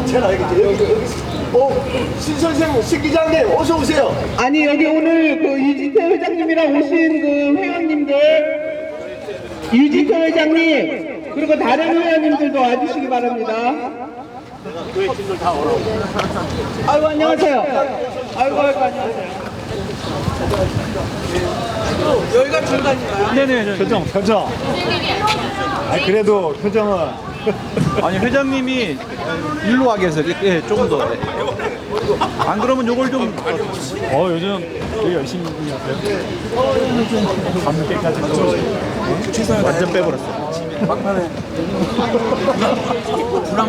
제가 알겠죠. 여기. 신 선생, 신 기자님, 어서 오세요. 아니 여기 오늘 그 유지태 회장님이랑 오신 그 회원님들, 유지태 회장님 그리고 다른 회원님들도 와주시기 바랍니다. 교회팀들 다 오라고. 아이고 안녕하세요. 아이고 안녕하세요. 여기가 중간인가요? 네네. 표정. 아니 그래도 표정은. 아니 회장님이 일로 가게 해서 예, 조금 더. 네. 안 그러면 요걸 좀. 요즘 되게 열심히 하세요. 밤늦게까지 완전 빼버렸어요.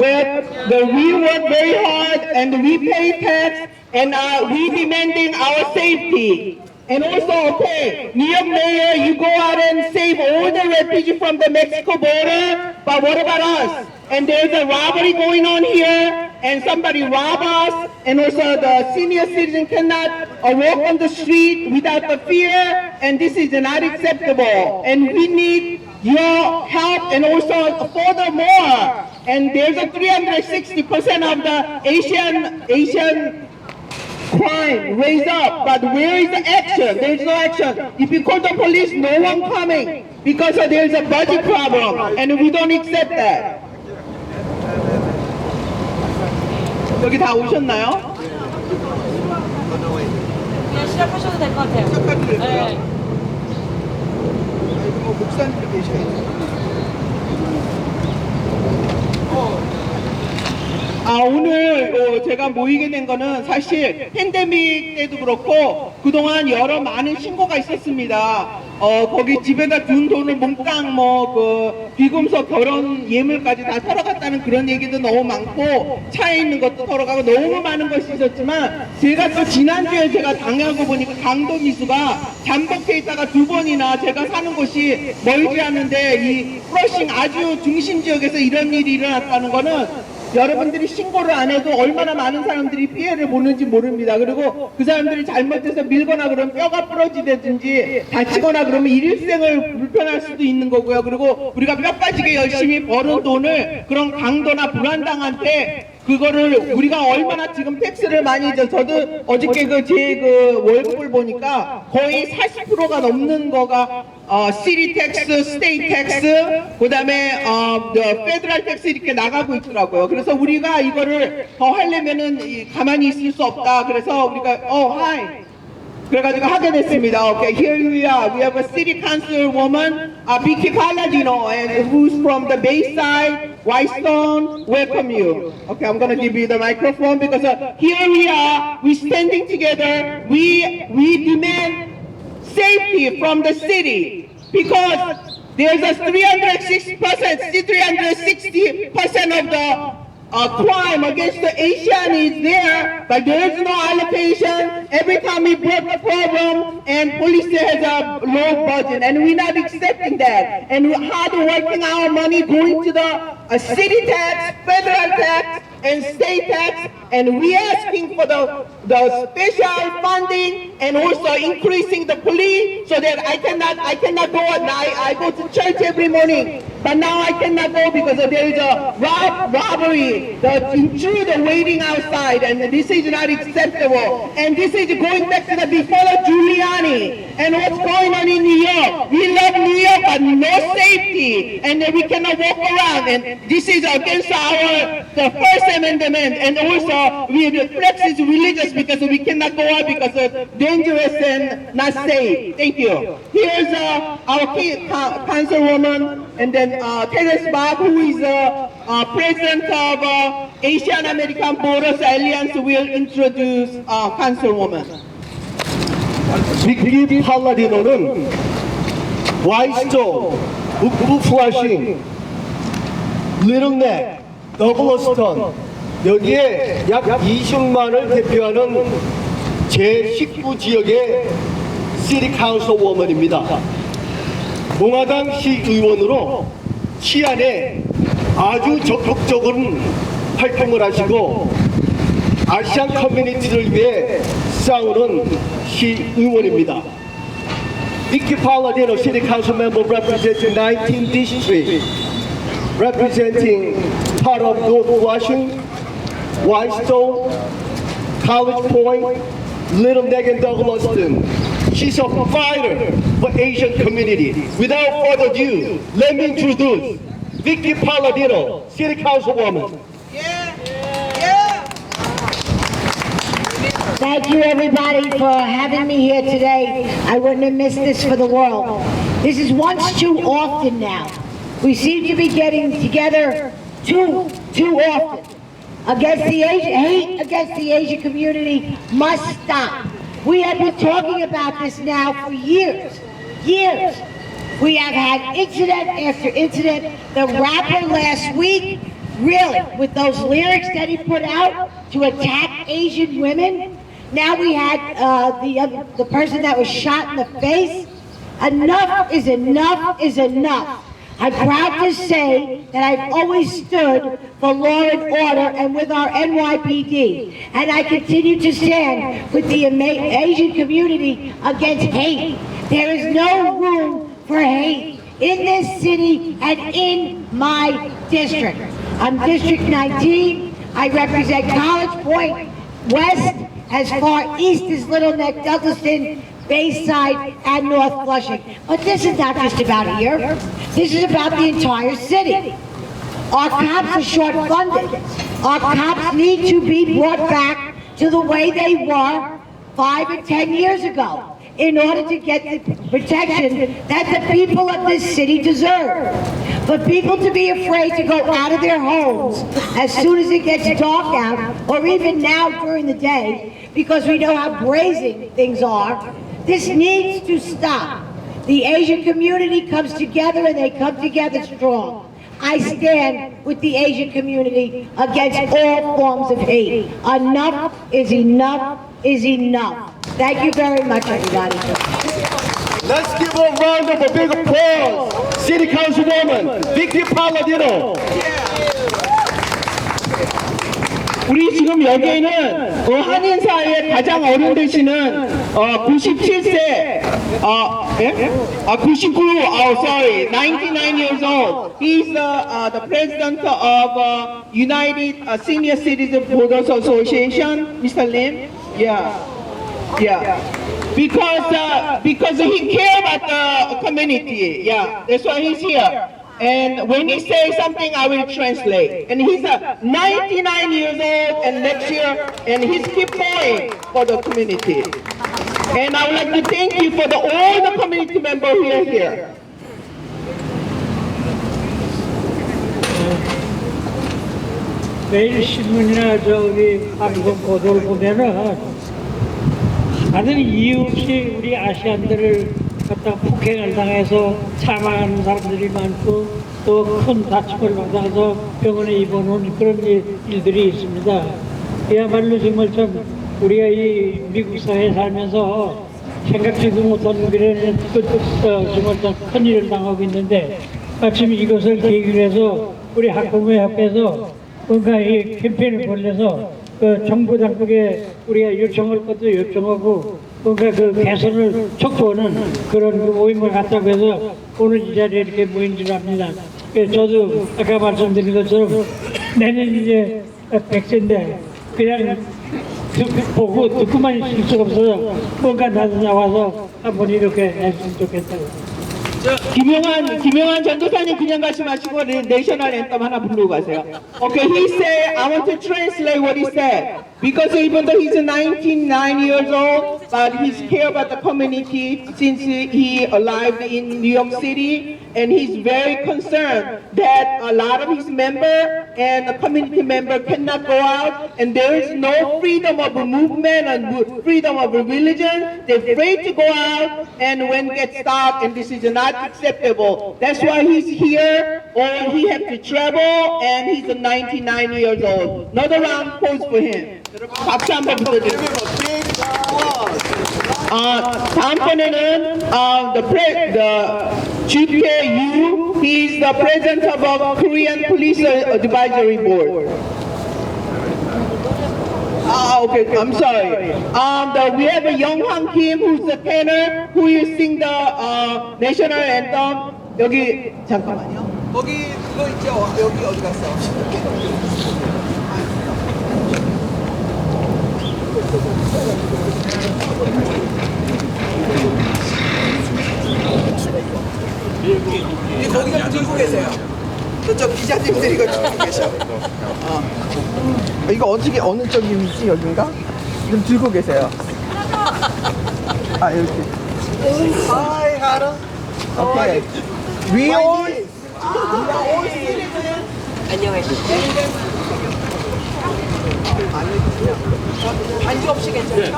Where we work very hard and we pay tax and we demanding our safety. And also, okay, New York Mayor, you go out and save all the refugees from the Mexico border, but what about us? And there's a robbery going on here, and somebody rob us, and also the senior citizen cannot walk on the street without the fear, and this is not acceptable. And we need your help, and also furthermore, and there's a 360% of the Asian crime raised up, but where is the action? There is no action. If you call the police, no one coming because there is a budget problem, and we don't accept that. 여기 다 오셨나요? 그냥 시작하셔도 될 것 같아요. 시작해도 될까요? 네. 목사님들 계셔야죠. 오늘 제가 모이게 된 거는 사실 팬데믹 때도 그렇고 그동안 여러 많은 신고가 있었습니다. 거기 집에다 둔 돈을 몽땅 비금속 결혼 예물까지 다 털어갔다는 그런 얘기도 너무 많고 차에 있는 것도 털어가고 너무 많은 것이 있었지만 제가 또 지난주에 제가 당하고 보니까 강도 미수가 잠복해 있다가 2번이나 제가 사는 곳이 멀지 않은데 이 플러싱 아주 중심 지역에서 이런 일이 일어났다는 거는 여러분들이 신고를 안 해도 얼마나 많은 사람들이 피해를 보는지 모릅니다. 그리고 그 사람들이 잘못해서 밀거나 그러면 뼈가 부러지든지 다치거나 그러면 일생을 불편할 수도 있는 거고요. 그리고 우리가 뼈 빠지게 열심히 버는 돈을 그런 강도나 불안당한테 그거를 우리가 얼마나 지금 텍스를 많이 저도 어저께 제 월급을 보니까 거의 40%가 넘는 거가 시티 텍스, 스테이트 텍스, 그다음에 페더럴 텍스 이렇게 나가고 있더라고요. 그래서 우리가 이거를 더 하려면은 가만히 있을 수 없다. 그래서 우리가 hi. 그래가지고 하게 됐습니다. Okay, here we are. We have a city council woman, Vicky Palladino, and who's from the Bayside, Whitestone. Welcome you. Okay, I'm gonna give you the microphone because here we are. We're standing together. We demand safety from the city because there's a 360% of the crime against the Asian is there, but there is no allocation. Every time we brought the problem, and police has a low budget, and we're not accepting that. And we're hard working our money going to the city tax, federal tax, and state tax, and we asking for the special funding and also increasing the police so that I cannot go at night. I go to church every morning, but now I cannot go because there is a robbery, the intruder waiting outside, and this is not acceptable. And this is going back to the before Giuliani and what's going on in New York. We love New York, but no safety, and we cannot walk around. And this is against the First Amendment, and also we practice religious because we cannot go out because of dangerous and not safe. Thank you. Here's our councilwoman, and then Terence Bach, who is president of Asian American Borders Alliance, will introduce councilwoman. 비키 팔라디노는 와이스톤, 북부 플러싱, 리틀넥, 더블러스턴 여기에 약 20만을 대표하는 제19 지역의 시티 카운슬 워먼입니다. 공화당 시의원으로 치안에 아주 적극적인 활동을 하시고 아시안 커뮤니티를 위해 싸우는 시의원입니다. Vicky Palladino, City Council Member representing 19th District, representing part of North Flushing, Whitestone, College Point, Little Neck and Douglaston. She's a fighter for Asian community. Without further ado, let me introduce Vicky Palladino, City Councilwoman. Thank you, everybody, for having me here today. I wouldn't have missed this for the world. This is once too often now. We seem to be getting together too often. Hate against the Asian community must stop. We have been talking about this now for years. We have had incident after incident. The rapper last week, really, with those lyrics that he put out to attack Asian women. Now we had the person that was shot in the face. Enough is enough is enough. I'm proud to say that I've always stood for law and order and with our NYPD. And I continue to stand with the Asian community against hate. There is no room for hate in this city and in my district. I'm District 19. I represent College Point West, as far east as Little Neck, Douglaston, Bayside, and North Flushing. But this is not just about here. This is about the entire city. Our cops are short-funded. Our cops need to be brought back to the way they were 5 and 10 years ago in order to get the protection that the people of this city deserve. For people to be afraid to go out of their homes as soon as it gets dark out, or even now during the day, because we know how brazen things are, this needs to stop. The Asian community comes together and they come together strong. I stand with the Asian community against all forms of hate. Enough is enough is enough. Thank you very much, everybody. Let's give a round of a big applause. City Councilwoman Vicky Palladino. 우리 지금 여기에는 한인사의 가장 어른 되시는 97세 99 years old. He's the president of United Senior Citizen Voters Association, Mr. Lim. Yeah. Because he cares about the community. Yeah, that's why he's here. And when he says something, I will translate. And he's 99 years old, and next year, and he's keep going for the community. And I would like to thank you for all the community members who are here. 매일 신문이나 우리 방송 보도를 보면은 다들 이유 없이 우리 아시안들을 갖다 폭행을 당해서 사망하는 사람들이 많고 또 큰 다침을 받아서 병원에 입원하는 그런 일들이 있습니다. 그야말로 정말 참 우리가 이 미국 사회에 살면서 생각지도 못한 그런 정말 큰 일을 당하고 있는데 마침 이것을 계기로 해서 우리 학부모협회에서 뭔가 이 캠페인을 벌여서 정부 당국에 우리가 요청할 것도 요청하고 뭔가 개선을 촉구하는 그런 모임을 갖다고 해서 오늘 이 자리에 이렇게 모인 줄 압니다. 저도 아까 말씀드린 것처럼 내년 이제 100세인데 그냥 보고 듣고만 있을 수가 없어서 뭔가 나도 나와서 한번 이렇게 했으면 좋겠다고. 김영환 전도사님 그냥 가지 마시고 내셔널 앤텀 하나 부르고 가세요. Okay, he said, I want to translate what he said. Because even though he's 99 years old, but he's care about the community since he alive in New York City, and he's very concerned that a lot of his member and the community member cannot go out, and there is no freedom of movement and freedom of religion. They're afraid to go out, and when it gets dark, and this is not acceptable. That's why he's here, or he have to travel, and he's 99 years old. Another round of applause for him. 박수 한번 부탁드립니다. 다음번에는 the Juke Yu, he's the president of a Korean Police Advisory Board. Okay, I'm sorry. We have a Young Han Kim, who's the tenor, who will sing the national anthem. 여기 잠깐만요. 거기 그거 있죠? 여기 어디 갔어? 거기 좀 들고 계세요. 저쪽 기자님들이 이거 들고 계셔. 이거 어떻게 어느 쪽이 위치 여긴가? 좀 들고 계세요. 아 이렇게. Hi, Hara. Okay. We all citizens. 반주 없이 괜찮죠?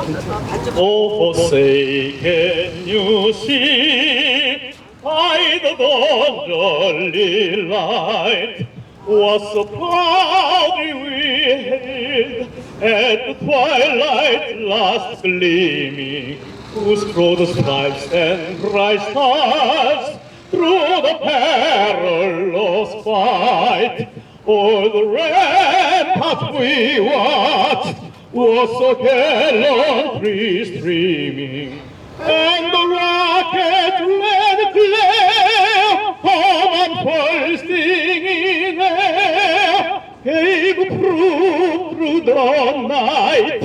O forsaken you see, by the dawn's early light, was so proudly we hailed at the twilight's last gleaming, whose broad stripes and bright stars through the perilous fight. All the rampart we watched was so gallantly streaming, and the rocket red glare of bursting in air gave proof through the night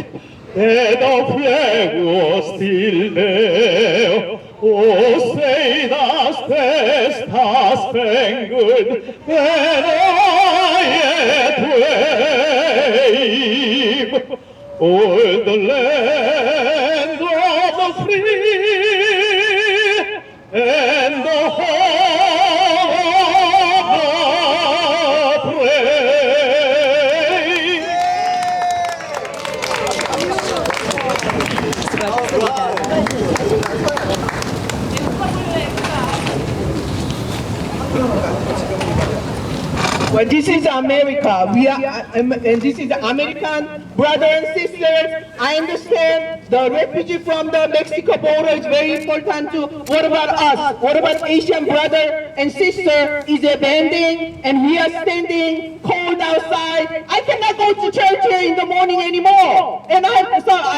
that our flag was still there. Oh, say does the star-spangled banner yet wave o'er the land of the free and the home of the brave. Well, this is America. We are, and this is American brothers and sisters. I understand the refugee from the Mexico border is very important too. What about us? What about Asian brother and sister is abandoned and we are standing cold outside? I cannot go to church here in the morning anymore. And I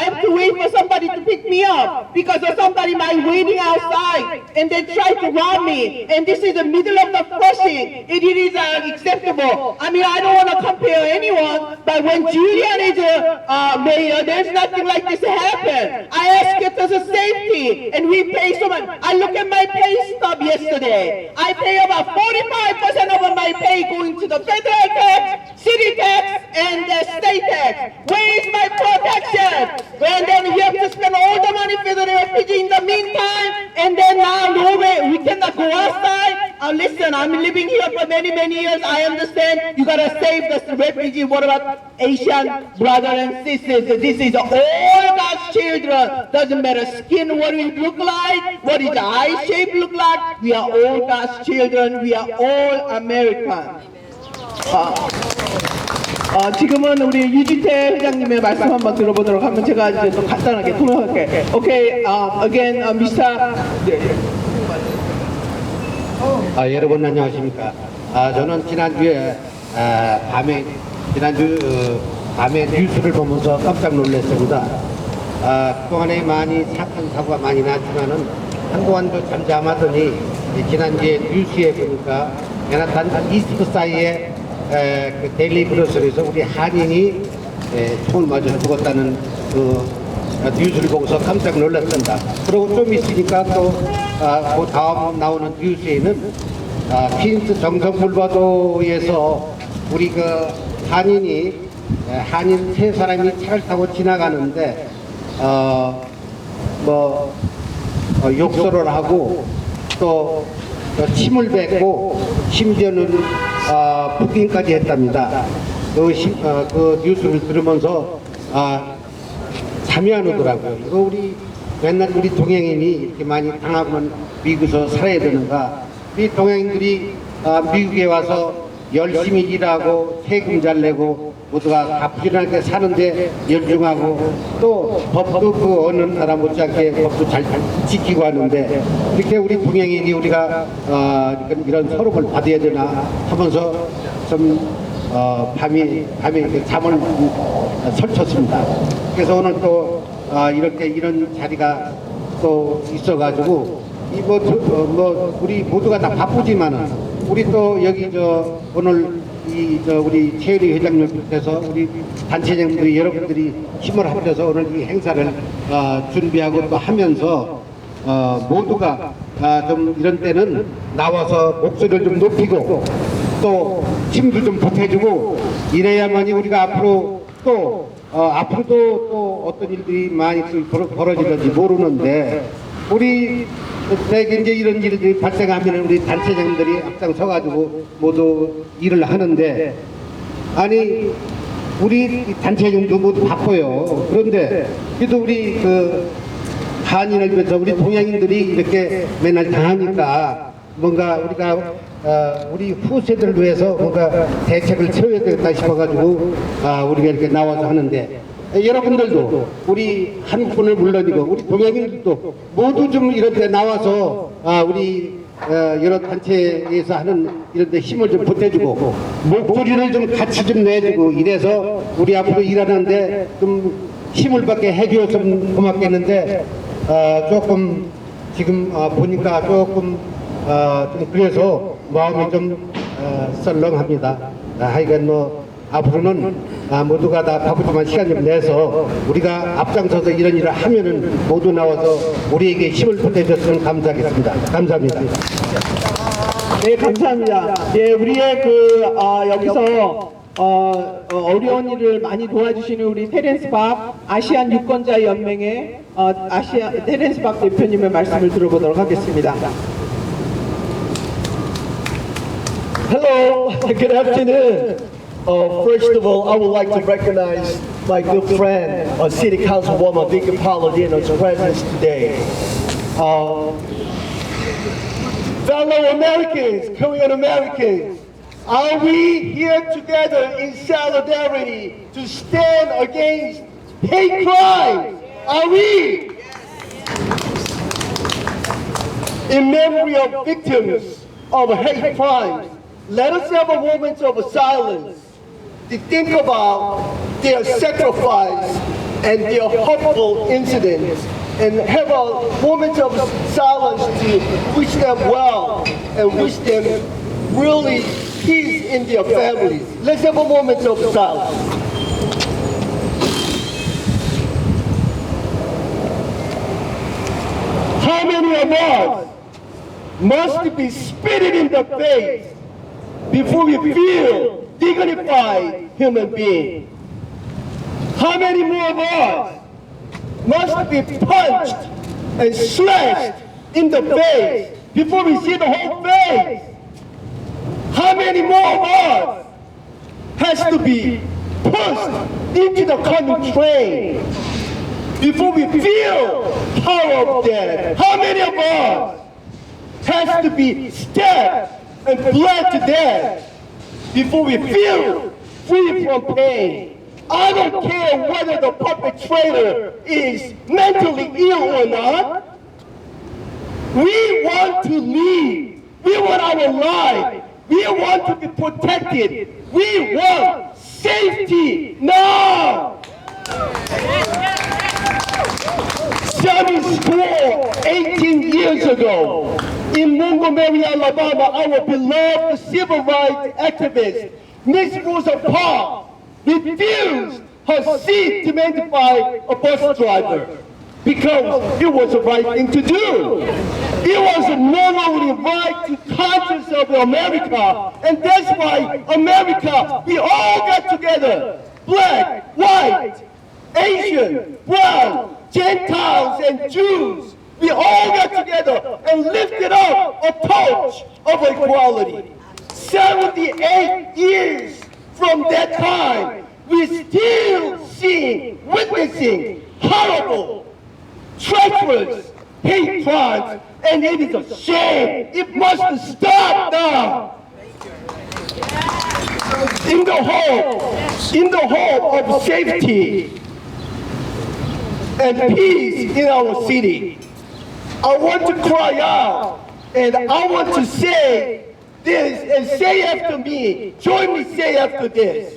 have to wait for somebody to pick me up because of somebody might waiting outside and they try to rob me. And this is the middle of the flushing. It is acceptable. I mean, I don't want to compare anyone, but when Julian is a mayor, there's nothing like this happen. I ask it as a safety, and we pay so much. I look at my pay stub yesterday. I pay about 45% of my pay going to the federal tax, city tax, and the state tax. Where is my protection? And then we have to spend all the money for the refugee in the meantime, and then now nowhere, we cannot go outside. Listen, I'm living here for many, many years. I understand you gotta save the refugee. What about Asian brothers and sisters? This is all God's children. Doesn't matter skin, what we look like, what is the eye shape look like. We are all God's children. We are all American. 지금은 우리 유지태 회장님의 말씀 한번 들어보도록 하면 제가 이제 또 간단하게 통역할게. Okay, again, Mr. 여러분 안녕하십니까? 저는 지난주 밤에 뉴스를 보면서 깜짝 놀랐습니다. 그동안에 많이 사건 사고가 많이 났지만은 한동안도 잠잠하더니 지난주에 뉴스에 보니까 맨하탄 이스트사이드에 그 데일리 브러스에서 우리 한인이 총을 맞아 죽었다는 그 뉴스를 보고서 깜짝 놀랐습니다. 그리고 좀 있으니까 또 그 다음 나오는 뉴스에는 퀸스 정성불바도에서 우리 그 한인 세 사람이 차를 타고 지나가는데 욕설을 하고 또 침을 뱉고 심지어는 폭행까지 했답니다. 그 뉴스를 들으면서 잠이 안 오더라고요. 이거 우리 맨날 우리 동양인이 이렇게 많이 당하면 미국에서 살아야 되는가? 우리 동양인들이 미국에 와서 열심히 일하고 세금 잘 내고 모두가 다 부지런하게 사는데 열중하고 또 법도 그 어느 나라 못지않게 법도 잘 지키고 하는데 이렇게 우리 동양인이 우리가 이런 서름을 받아야 되나 하면서 좀 밤에 이렇게 잠을 설쳤습니다. 그래서 오늘 또 이렇게 이런 자리가 또 있어가지고 우리 모두가 다 바쁘지만은 우리 또 여기 오늘 우리 최유리 회장님 비롯해서 우리 단체장들이 여러분들이 힘을 합쳐서 오늘 이 행사를 준비하고 또 하면서 모두가 좀 이런 때는 나와서 목소리를 좀 높이고 또 힘도 좀 보태주고 이래야만이 우리가 앞으로 앞으로도 또 어떤 일들이 많이 벌어질지 모르는데 우리에게 이제 이런 일들이 발생하면 우리 단체장들이 앞장서가지고 모두 일을 하는데 아니 우리 단체장도 모두 바빠요. 그런데 그래도 우리 한인을 위해서 우리 동양인들이 이렇게 맨날 당하니까 뭔가 우리가 우리 후세들을 위해서 뭔가 대책을 세워야 되겠다 싶어가지고 우리가 이렇게 나와서 하는데 여러분들도 우리 한국분을 물론이고 우리 동양인들도 모두 좀 이런 데 나와서 우리 여러 단체에서 하는 이런 데 힘을 좀 보태주고 목소리를 좀 같이 좀 내주고 이래서 우리 앞으로 일하는데 좀 힘을 받게 해주었으면 고맙겠는데 조금 지금 보니까 조금 좀 그래서 마음이 좀 썰렁합니다. 하여간 뭐 앞으로는 모두가 다 바쁘지만 시간 좀 내서 우리가 앞장서서 이런 일을 하면은 모두 나와서 우리에게 힘을 보태줬으면 감사하겠습니다. 감사합니다. 네, 감사합니다. 예, 우리의 여기서 어려운 일을 많이 도와주시는 우리 테렌스 박 아시안 유권자 연맹의 테렌스 박 대표님의 말씀을 들어보도록 하겠습니다. Hello, good afternoon. First of all, I would like to recognize my good friend, City Councilwoman Vicky Palladino's presence today. Fellow Americans, Korean Americans, are we here together in solidarity to stand against hate crimes? Are we? In memory of victims of hate crimes, let us have a moment of silence to think about their sacrifice and their hurtful incidents, and have a moment of silence to wish them well and wish them really peace in their families. Let's have a moment of silence. How many of us must be spitted in the face before we feel dignified human being? How many more of us must be punched and slashed in the face before we see the whole face? How many more of us has to be pushed into the coming train before we feel power of death? How many of us has to be stabbed and bled to death before we feel free from pain? I don't care whether the perpetrator is mentally ill or not. We want to live. We want our life. We want to be protected. We want safety now. 18 years ago, in Montgomery, Alabama, our beloved civil rights activist, Miss Rosa Parks, refused her seat demanded by a bus driver because it was the right thing to do. It was not only right to conscience of America, and that's why America, we all got together, black, white, Asian, brown, Gentiles, and Jews. We all got together and lifted up a torch of equality. 78 years from that time, we still witnessing horrible, treacherous hate crimes, and it is a shame. It must stop now. In the hope of safety and peace in our city, I want to cry out, and I want to say this, and say after me, join me, say after this.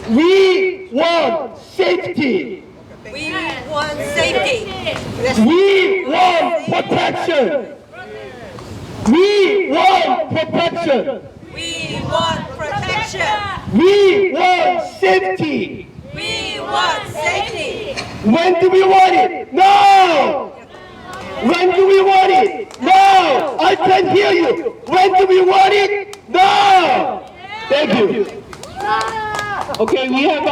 We want safety. We want safety. We want protection. We want protection. We want protection. We want safety. We want safety. When do we want it? No! When do we want it? No! I can't hear you. When do we want it? No! Thank you. Okay, we have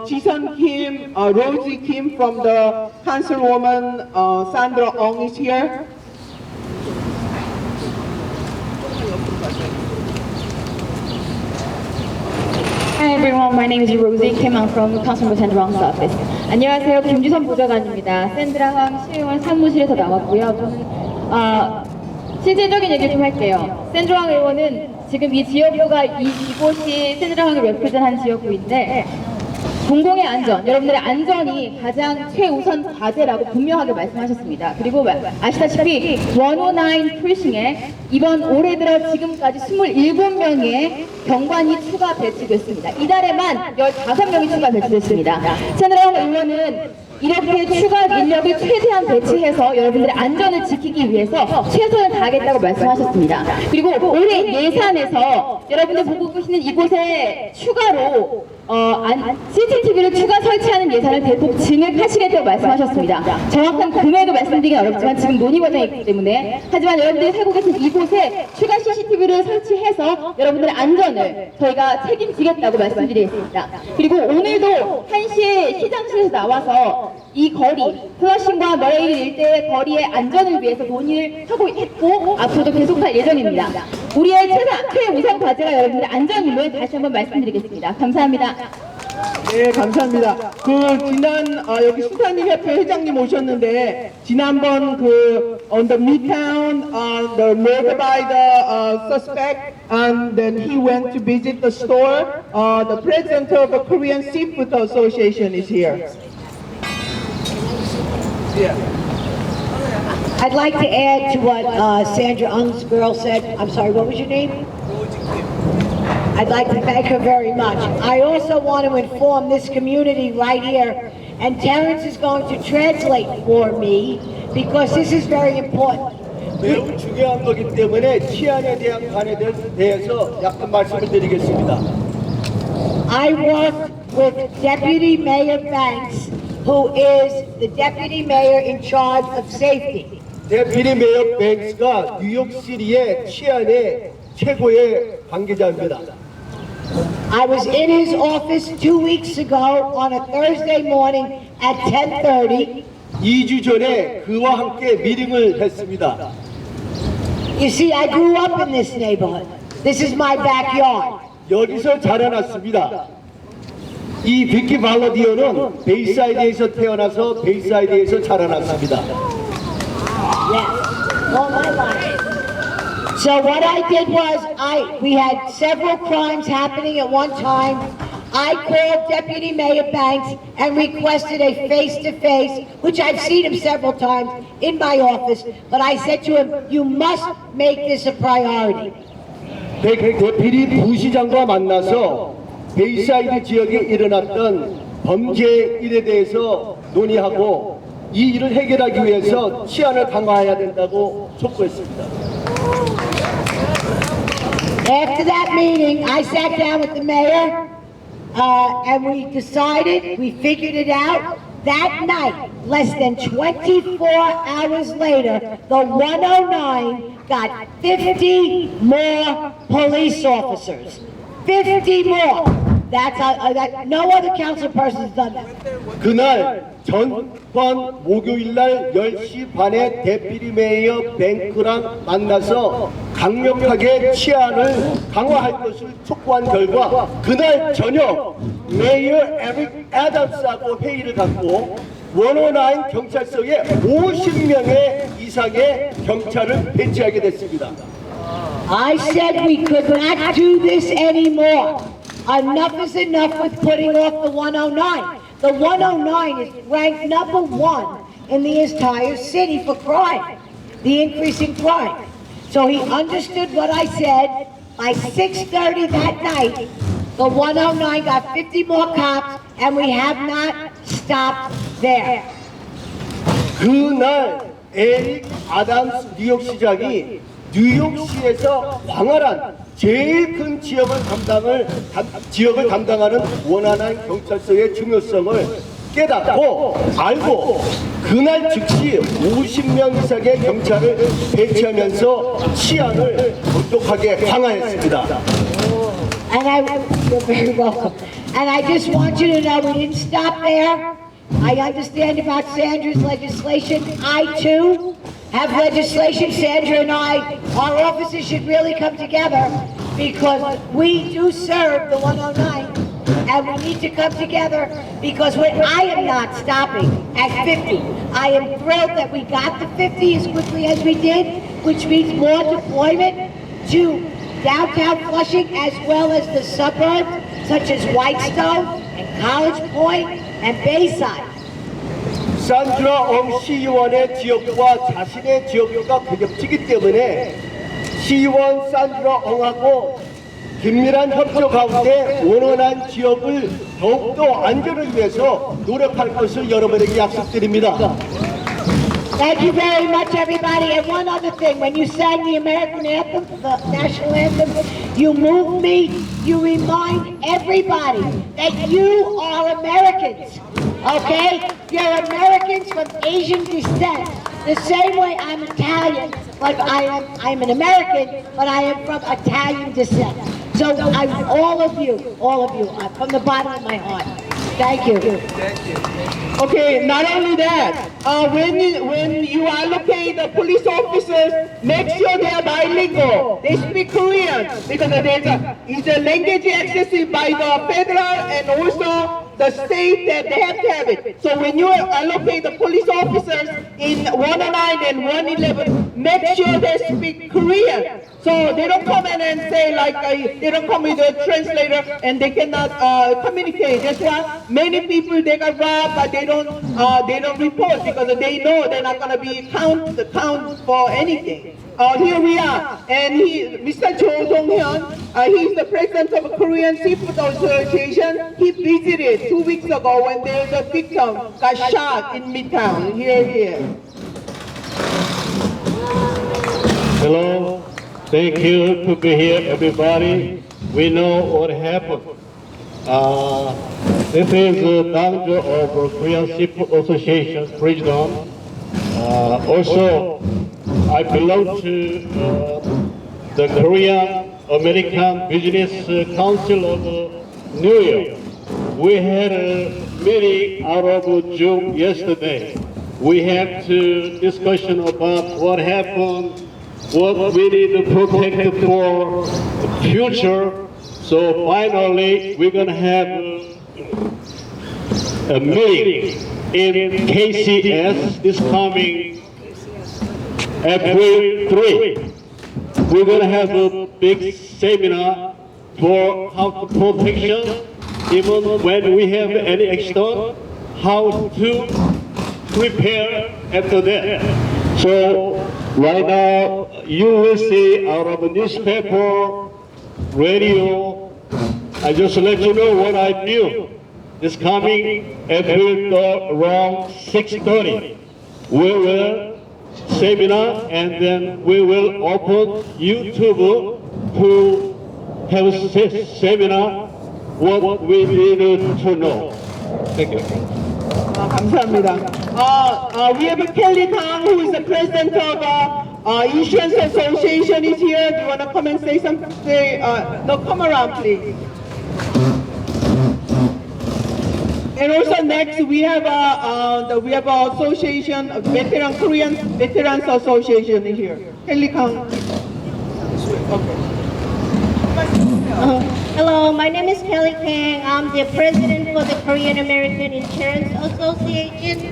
Jisun Kim, Rosie Kim from the Councilwoman Sandra Ong is here. Hi everyone, my name is Rosie Kim. I'm from Councilwoman Sandra Ong's office. 안녕하세요, 김주선 보좌관입니다. 샌드라 황 시의원 사무실에서 나왔고요. 저는 실질적인 얘기 좀 할게요. 샌드라 황 의원은 지금 이 지역구가 이곳이 샌드라 황을 레프레젠한 지역구인데 공공의 안전, 여러분들의 안전이 가장 최우선 과제라고 분명하게 말씀하셨습니다. 그리고 아시다시피 109 프리싱에 이번 올해 들어 지금까지 27명의 경관이 추가 배치됐습니다. 이달에만 15명이 추가 배치됐습니다. 샌드라 의원은 이렇게 추가 인력을 최대한 배치해서 여러분들의 안전을 지키기 위해서 최선을 다하겠다고 말씀하셨습니다. 그리고 올해 예산에서 여러분들 보고 계시는 이곳에 추가로 CCTV를 추가 설치하는 예산을 대폭 증액하시겠다고 말씀하셨습니다. 정확한 금액을 말씀드리긴 어렵지만 지금 논의 과정에 있기 때문에 하지만 여러분들이 살고 계신 이곳에 추가 CCTV를 설치해서 여러분들의 안전을 저희가 책임지겠다고 말씀드리겠습니다. 그리고 오늘도 1시에 시장실에서 나와서 이 거리, 플러싱과 머레일 일대의 거리의 안전을 위해서 논의를 하고 있고 앞으로도 계속할 예정입니다. 우리의 최우선 과제가 여러분들의 안전임을 다시 한번 말씀드리겠습니다. 감사합니다. 네, 감사합니다. 여기 수사님 협회 회장님 오셨는데, 지난번 on the Midtown, the murder by the suspect, and then he went to visit the store. The president of the Korean Seafood Association is here. Yeah. I'd like to add to what Sandra Ung's girl said. I'm sorry, what was your name? I'd like to thank her very much. I also want to inform this community right here, and Terrence is going to translate for me because this is very important. 매우 중요한 거기 때문에 치안에 대한 관에 대해서 약간 말씀을 드리겠습니다. I work with Deputy Mayor Banks, who is the Deputy Mayor in charge of safety. 데피디 메이어 뱅스가 뉴욕시리의 치안의 최고의 관계자입니다. I was in his office 2 weeks ago on a Thursday morning at 10:30. 2주 전에 그와 함께 미팅을 했습니다. You see, I grew up in this neighborhood. This is my backyard. 여기서 자라났습니다. 이 비키 발라디오는 베이사이드에서 태어나서 베이사이드에서 자라났습니다. Yes, all my life. So what I did was, we had several crimes happening at one time. I called Deputy Mayor Banks and requested a face-to-face, which I've seen him several times in my office, but I said to him, you must make this a priority. 데피디 부시장과 만나서 베이사이드 지역에 일어났던 범죄 일에 대해서 논의하고 이 일을 해결하기 위해서 치안을 강화해야 된다고 촉구했습니다. After that meeting, I sat down with the mayor, and we decided, we figured it out. That night, less than 24 hours later, the 109 got 50 more police officers. 50 more. That's no other council person has done that. 그날 전번 목요일날 10시 반에 데피디 메이어 뱅크랑 만나서 강력하게 치안을 강화할 것을 촉구한 결과 그날 저녁 메이어 에릭 애덤스하고 회의를 갖고 109 경찰서에 50명의 이상의 경찰을 배치하게 됐습니다. I said we could not do this anymore. Enough is enough with putting off the 109. The 109 is ranked number 1 in the entire city for crime, the increase in crime. So he understood what I said. By 6:30 that night, the 109 got 50 more cops, and we have not stopped there. 그날 에릭 아담스 뉴욕시장이 뉴욕시에서 광활한 제일 큰 지역을 담당하는 원활한 경찰서의 중요성을 깨닫고 알고 그날 즉시 50명 이상의 경찰을 배치하면서 치안을 엄격하게 강화했습니다. You're very welcome. And I just want you to know we didn't stop there. I understand about Sandra's legislation. I too have legislation. Sandra and our offices should really come together because we do serve the 109 and we need to come together because I am not stopping at 50. I am thrilled that we got the 50 as quickly as we did, which means more deployment to downtown Flushing as well as the suburbs such as Whitestone and College Point and Bayside. 산드라 엉 시의원의 지역과 자신의 지역과 겹치기 때문에 시의원 산드라 엉하고 긴밀한 협조 가운데 원활한 지역을 더욱더 안전을 위해서 노력할 것을 여러분에게 약속드립니다. Thank you very much, everybody. And one other thing, when you sang the American anthem, the national anthem, you moved me, you remind everybody that you are Americans, okay? You're Americans from Asian descent. The same way I'm Italian, but I'm an American, but I am from Italian descent. So all of you, from the bottom of my heart, thank you. Okay, not only that, when you allocate the police officers, make sure they are bilingual. They speak Korean because it's a language accessible by the federal and also the state that they have to have it. So when you allocate the police officers in 109 and 111, make sure they speak Korean. So they don't come in and say they don't come with a translator and they cannot communicate. That's why many people they got robbed, but they don't report because they know they're not going to be count for anything. Here we are, and Mr. Cho Dong-hyun, he's the president of the Korean Seafood Association. He visited 2 weeks ago when there was a victim got shot in Midtown. Here. Hello, thank you to be here, everybody. We know what happened. This is the danger of Korean Seafood Association president. Also, I belong to the Korean American Business Council of New York. We had a meeting out of June yesterday. We had to discussion about what happened, what we need to protect for the future. So finally, we're going to have a meeting in KCS this coming April 3. We're going to have a big seminar for how to protection, even when we have any accident, how to prepare after that. So right now, you will see out of the newspaper, radio, I just let you know what I do. This coming April around 6:30, we will seminar and then we will open YouTube to have a seminar what we need to know. Thank you. 감사합니다. We have Kelly Kang, who is the president of Insurance Association, is here. Do you want to come and say something? No, come around, please. And also next we have a association, Korean Veterans Association is here. Kelly Kang. Hello, my name is Kelly Kang. I'm the president for the Korean American Insurance Association.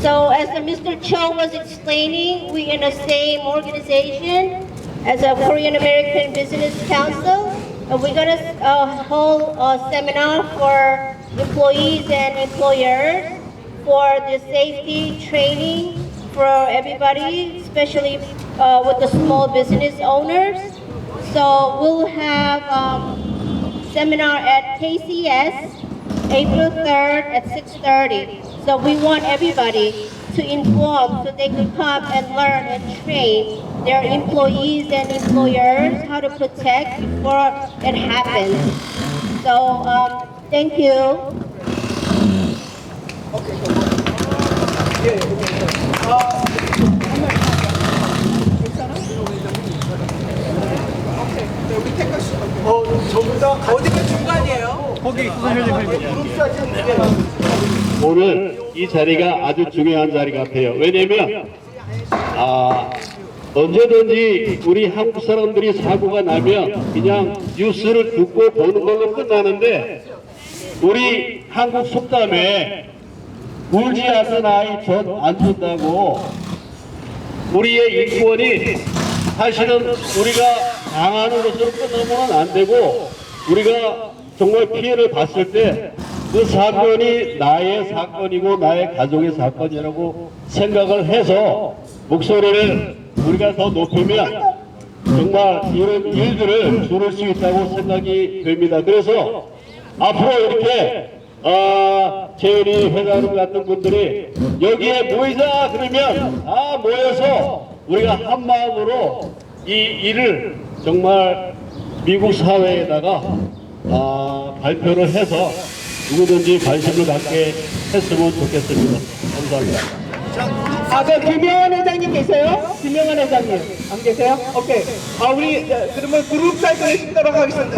So as Mr. Cho was explaining, we're in the same organization as a Korean American Business Council. We're going to hold a seminar for employees and employers for the safety training for everybody, especially with the small business owners. So we'll have seminar at KCS April 3rd at 6:30. So we want everybody to inform so they could come and learn and train their employees and employers how to protect before it happens. So, thank you. 어디가 중간이에요? 거기 선생님. 오늘 이 자리가 아주 중요한 자리 같아요. 왜냐면 언제든지 우리 한국 사람들이 사고가 나면 그냥 뉴스를 듣고 보는 걸로 끝나는데, 우리 한국 속담에 울지 않는 아이 젖 안 준다고, 우리의 인권이 사실은 우리가 당하는 것으로 끝나면 안 되고, 우리가 정말 피해를 봤을 때 그 사건이 나의 사건이고 나의 가족의 사건이라고 생각을 해서 목소리를 우리가 더 높이면 정말 이런 일들을 줄일 수 있다고 생각이 됩니다. 그래서 앞으로 이렇게 재현이 회장님 같은 분들이 여기에 모이자 그러면 모여서 우리가 한 마음으로 이 일을 정말 미국 사회에다가 발표를 해서 누구든지 관심을 갖게 했으면 좋겠습니다. 감사합니다. 그 김영환 회장님 계세요? 김영환 회장님 안 계세요? 오케이. 우리 그러면 그룹 사이클에 신도록 하겠습니다.